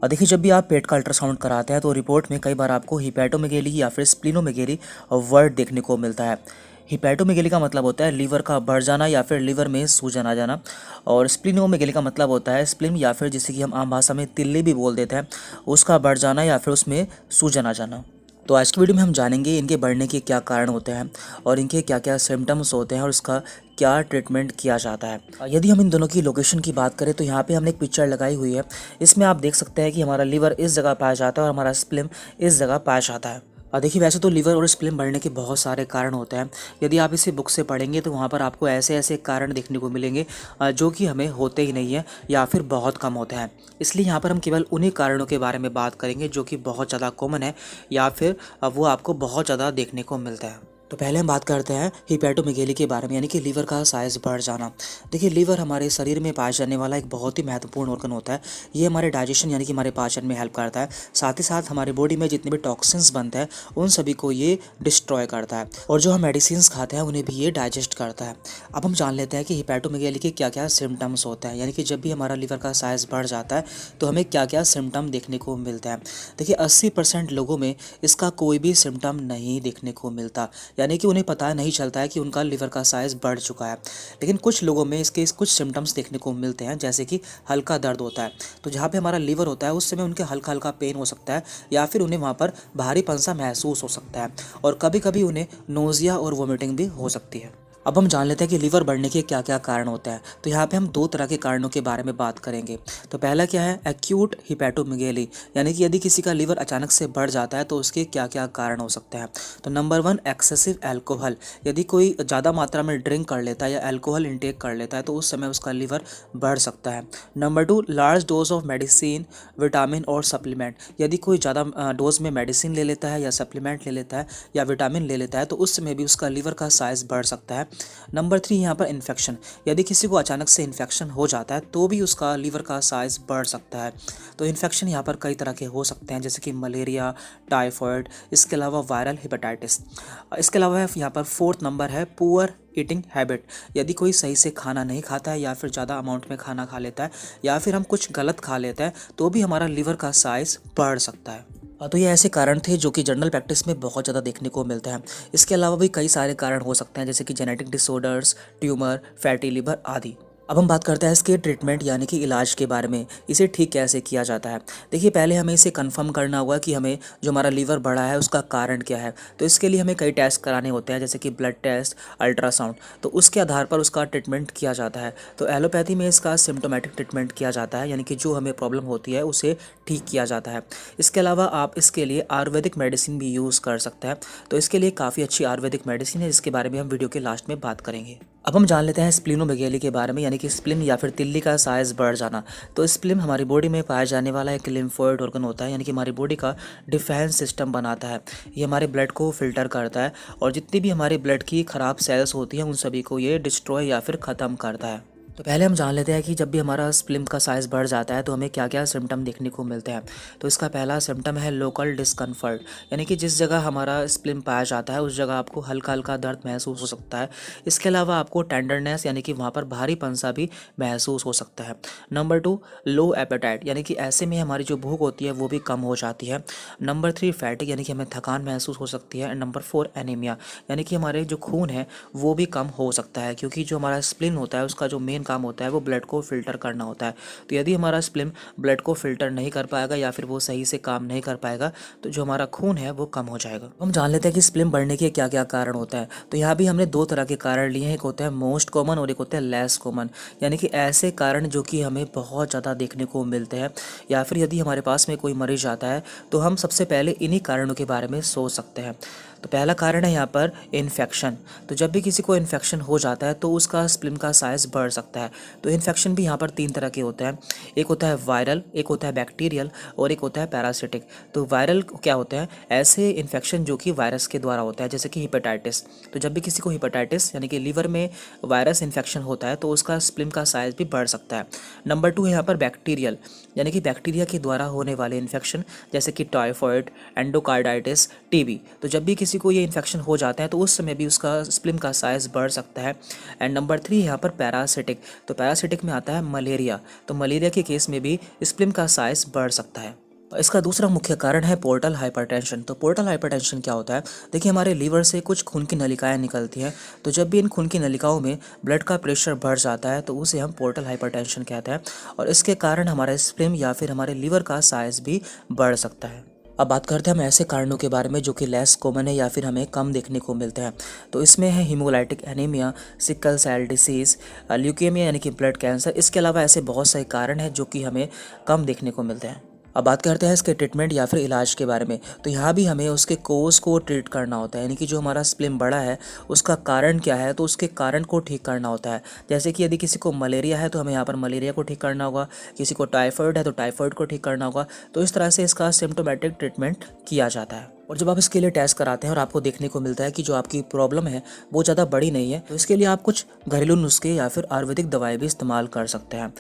देखिए, जब भी आप पेट का अल्ट्रासाउंड कराते हैं तो रिपोर्ट में कई बार आपको हिपैटोमेगेली या फिर स्प्लिनोमेगेली वर्ड देखने को मिलता है। हिपैटोमेगेली का मतलब होता है लीवर का बढ़ जाना या फिर लीवर में सूजन आ जाना, और स्प्लिनोमेगेली का मतलब होता है स्प्लिन या फिर जिसे कि हम आम भाषा में तिल्ली भी बोल देते हैं, उसका बढ़ जाना या फिर उसमें सूजन आ जाना। तो आज की वीडियो में हम जानेंगे इनके बढ़ने के क्या कारण होते हैं और इनके क्या क्या सिम्टम्स होते हैं और इसका क्या ट्रीटमेंट किया जाता है। यदि हम इन दोनों की लोकेशन की बात करें तो यहाँ पे हमने एक पिक्चर लगाई हुई है। इसमें आप देख सकते हैं कि हमारा लीवर इस जगह पाया जाता है और हमारा स्प्लिन इस जगह पाया जाता है। देखिए, वैसे तो लीवर और स्प्लिन बढ़ने के बहुत सारे कारण होते हैं। यदि आप इसे बुक से पढ़ेंगे तो वहाँ पर आपको ऐसे ऐसे कारण देखने को मिलेंगे जो कि हमें होते ही नहीं है या फिर बहुत कम होते हैं। इसलिए यहाँ पर हम केवल उन्हीं कारणों के बारे में बात करेंगे जो कि बहुत ज़्यादा कॉमन है या फिर वो आपको बहुत ज़्यादा देखने को मिलता है। तो पहले हम बात करते हैं हिपैटोमेगेली के बारे में, यानी कि लीवर का साइज़ बढ़ जाना। देखिए, लीवर हमारे शरीर में पाया जाने वाला एक बहुत ही महत्वपूर्ण ऑर्गन होता है। ये हमारे डाइजेशन यानी कि हमारे पाचन में हेल्प करता है। साथ ही साथ हमारी बॉडी में जितने भी टॉक्सिन्स बनते हैं उन सभी को ये डिस्ट्रॉय करता है, और जो हम मेडिसिन्स खाते हैं उन्हें भी ये डाइजेस्ट करता है। अब हम जान लेते हैं कि हिपैटोमेगेली के क्या क्या सिम्टम्स होते हैं, यानी कि जब भी हमारा लीवर का साइज़ बढ़ जाता है तो हमें क्या क्या सिम्टम देखने को मिलते हैं। देखिए, 80% लोगों में इसका कोई भी सिम्टम नहीं देखने को मिलता, यानी कि उन्हें पता नहीं चलता है कि उनका लीवर का साइज़ बढ़ चुका है। लेकिन कुछ लोगों में इसके कुछ सिम्टम्स देखने को मिलते हैं, जैसे कि हल्का दर्द होता है। तो जहाँ पे हमारा लीवर होता है उस समय उनके हल्का हल्का पेन हो सकता है या फिर उन्हें वहाँ पर भारीपन सा महसूस हो सकता है, और कभी कभी उन्हें नोज़िया और वोमिटिंग भी हो सकती है। अब हम जान लेते हैं कि लीवर बढ़ने के क्या क्या कारण होते हैं। तो यहाँ पे हम दो तरह के कारणों के बारे में बात करेंगे। तो पहला क्या है, एक्यूट हिपैटोमेगेली, यानी कि यदि किसी का लीवर अचानक से बढ़ जाता है तो उसके क्या क्या कारण हो सकते हैं। तो नंबर 1, एक्सेसिव अल्कोहल। यदि कोई ज़्यादा मात्रा में ड्रिंक कर लेता है या अल्कोहल इंटेक कर लेता है तो उस समय उसका लीवर बढ़ सकता है। Number 2, large dose of medicine, vitamin और सप्लीमेंट। यदि कोई ज़्यादा डोज में मेडिसिन ले लेता है या सप्लीमेंट ले लेता है या विटामिन ले लेता है तो उस समय भी उसका लीवर का साइज़ बढ़ सकता है। नंबर 3 यहाँ पर इन्फेक्शन। यदि किसी को अचानक से इन्फेक्शन हो जाता है तो भी उसका लीवर का साइज़ बढ़ सकता है। तो इन्फेक्शन यहाँ पर कई तरह के हो सकते हैं, जैसे कि मलेरिया, टाइफॉइड, इसके अलावा वायरल हेपेटाइटिस। इसके अलावा यहाँ पर 4th नंबर है पुअर ईटिंग हैबिट। यदि कोई सही से खाना नहीं खाता है या फिर ज़्यादा अमाउंट में खाना खा लेता है या फिर हम कुछ गलत खा लेते हैं तो भी हमारा लीवर का साइज़ बढ़ सकता है। तो ये ऐसे कारण थे जो कि जनरल प्रैक्टिस में बहुत ज़्यादा देखने को मिलते हैं। इसके अलावा भी कई सारे कारण हो सकते हैं, जैसे कि genetic disorders, tumour, fatty liver आदि। अब हम बात करते हैं इसके ट्रीटमेंट यानी कि इलाज के बारे में, इसे ठीक कैसे किया जाता है। देखिए, पहले हमें इसे कंफर्म करना होगा कि हमें जो हमारा लीवर बढ़ा है उसका कारण क्या है। तो इसके लिए हमें कई टेस्ट कराने होते हैं, जैसे कि ब्लड टेस्ट, अल्ट्रासाउंड। तो उसके आधार पर उसका ट्रीटमेंट किया जाता है। तो एलोपैथी में इसका सिम्टोमेटिक ट्रीटमेंट किया जाता है, यानी कि जो हमें प्रॉब्लम होती है उसे ठीक किया जाता है। इसके अलावा आप इसके लिए आयुर्वेदिक मेडिसिन भी यूज़ कर सकते हैं। तो इसके लिए काफ़ी अच्छी आयुर्वेदिक मेडिसिन है, जिसके बारे में हम वीडियो के लास्ट में बात करेंगे। अब हम जान लेते हैं स्प्लिनोमेगेली के बारे में, यानी कि स्प्लिन या फिर तिल्ली का साइज़ बढ़ जाना। तो स्प्लिन हमारी बॉडी में पाया जाने वाला एक लिम्फोइड ऑर्गन होता है, यानी कि हमारी बॉडी का डिफेंस सिस्टम बनाता है। ये हमारे ब्लड को फिल्टर करता है और जितनी भी हमारे ब्लड की ख़राब सेल्स होती हैं उन सभी को ये डिस्ट्रॉय या फिर ख़त्म करता है। तो पहले हम जान लेते हैं कि जब भी हमारा स्प्लिन का साइज़ बढ़ जाता है तो हमें क्या क्या सिम्टम देखने को मिलते हैं। तो इसका पहला सिम्टम है लोकल डिस्कम्फर्ट, यानी कि जिस जगह हमारा स्प्लिन पाया जाता है उस जगह आपको हल्का हल्का दर्द महसूस हो सकता है। इसके अलावा आपको टेंडरनेस, यानी कि वहाँ पर भारीपन सा भी महसूस हो सकता है। नंबर 2, लो एपेटाइट, यानी कि ऐसे में हमारी जो भूख होती है वो भी कम हो जाती है। नंबर 3, फैटिक, यानी कि हमें थकान महसूस हो सकती है। एंड नंबर 4, एनीमिया, यानी कि हमारे जो खून है वो भी कम हो सकता है, क्योंकि जो हमारा स्प्लिन होता है उसका जो मेन काम होता है वो ब्लड को फिल्टर करना होता है। तो यदि हमारा स्प्लिन ब्लड को फिल्टर नहीं कर पाएगा या फिर वो सही से काम नहीं कर पाएगा तो जो हमारा खून है वो कम हो जाएगा। हम जान लेते हैं कि स्प्लिन बढ़ने के क्या क्या कारण होते हैं। तो यहाँ भी हमने दो तरह के कारण लिए हैं, एक होता है मोस्ट कॉमन और एक होता है लेस कॉमन, यानी कि ऐसे कारण जो कि हमें बहुत ज़्यादा देखने को मिलते हैं, या फिर यदि हमारे पास में कोई मरीज आता है तो हम सबसे पहले इन्हीं कारणों के बारे में सोच सकते हैं। तो पहला कारण है यहाँ पर इन्फेक्शन। तो जब भी किसी को इन्फेक्शन हो जाता है तो उसका स्प्लिन का साइज़ बढ़ सकता है। तो इन्फेक्शन भी यहाँ पर 3 तरह के होते हैं, एक होता है वायरल, एक होता है बैक्टीरियल और एक होता है पैरासिटिक। तो वायरल क्या होते हैं, ऐसे इन्फेक्शन जो कि वायरस के द्वारा होता है, जैसे कि हेपेटाइटिस। तो जब भी किसी को हेपेटाइटिस यानी कि लीवर में वायरस इन्फेक्शन होता है तो उसका स्प्लिन का साइज़ भी बढ़ सकता है। नंबर 2 है यहाँ पर बैक्टीरियल, यानी कि बैक्टीरिया के द्वारा होने वाले इन्फेक्शन, जैसे कि टाइफॉइड, एंडोकार्डाइटिस, टीबी। तो जब भी किसी को ये इन्फेक्शन हो जाता है तो उस समय भी उसका स्प्लिन का साइज़ बढ़ सकता है। एंड नंबर 3 यहाँ पर पैरासिटिक, तो पैरासिटिक में आता है मलेरिया। तो मलेरिया के केस में भी स्प्लीन का साइज बढ़ सकता है। इसका दूसरा मुख्य कारण है पोर्टल हाइपरटेंशन। तो पोर्टल हाइपरटेंशन क्या होता है? देखिए, हमारे लीवर से कुछ खून की नलिकाएं निकलती हैं। तो जब भी इन खून की नलिकाओं में ब्लड का प्रेशर बढ़ जाता है तो उसे हम पोर्टल हाइपरटेंशन कहते हैं, और इसके कारण हमारा स्प्लीन या फिर हमारे लीवर का साइज भी बढ़ सकता है। अब बात करते हैं हम ऐसे कारणों के बारे में जो कि लेस कॉमन है या फिर हमें कम देखने को मिलते हैं। तो इसमें है haemolytic anaemia, sickle cell disease, leukaemia यानी कि ब्लड कैंसर। इसके अलावा ऐसे बहुत सारे कारण हैं जो कि हमें कम देखने को मिलते हैं। अब बात करते हैं इसके ट्रीटमेंट या फिर इलाज के बारे में। तो यहाँ भी हमें उसके कोज़ को ट्रीट करना होता है, यानी कि जो हमारा स्प्लीन बड़ा है उसका कारण क्या है, तो उसके कारण को ठीक करना होता है। जैसे कि यदि किसी को मलेरिया है तो हमें यहाँ पर मलेरिया को ठीक करना होगा, किसी को टाइफाइड है तो टाइफाइड को ठीक करना होगा। तो इस तरह से इसका सिम्टोमेटिक ट्रीटमेंट किया जाता है। और जब आप इसके लिए टेस्ट कराते हैं और आपको देखने को मिलता है कि जो आपकी प्रॉब्लम है वो ज़्यादा बड़ी नहीं है, तो इसके लिए आप कुछ घरेलू नुस्खे या फिर आयुर्वेदिक दवाई भी इस्तेमाल कर सकते हैं।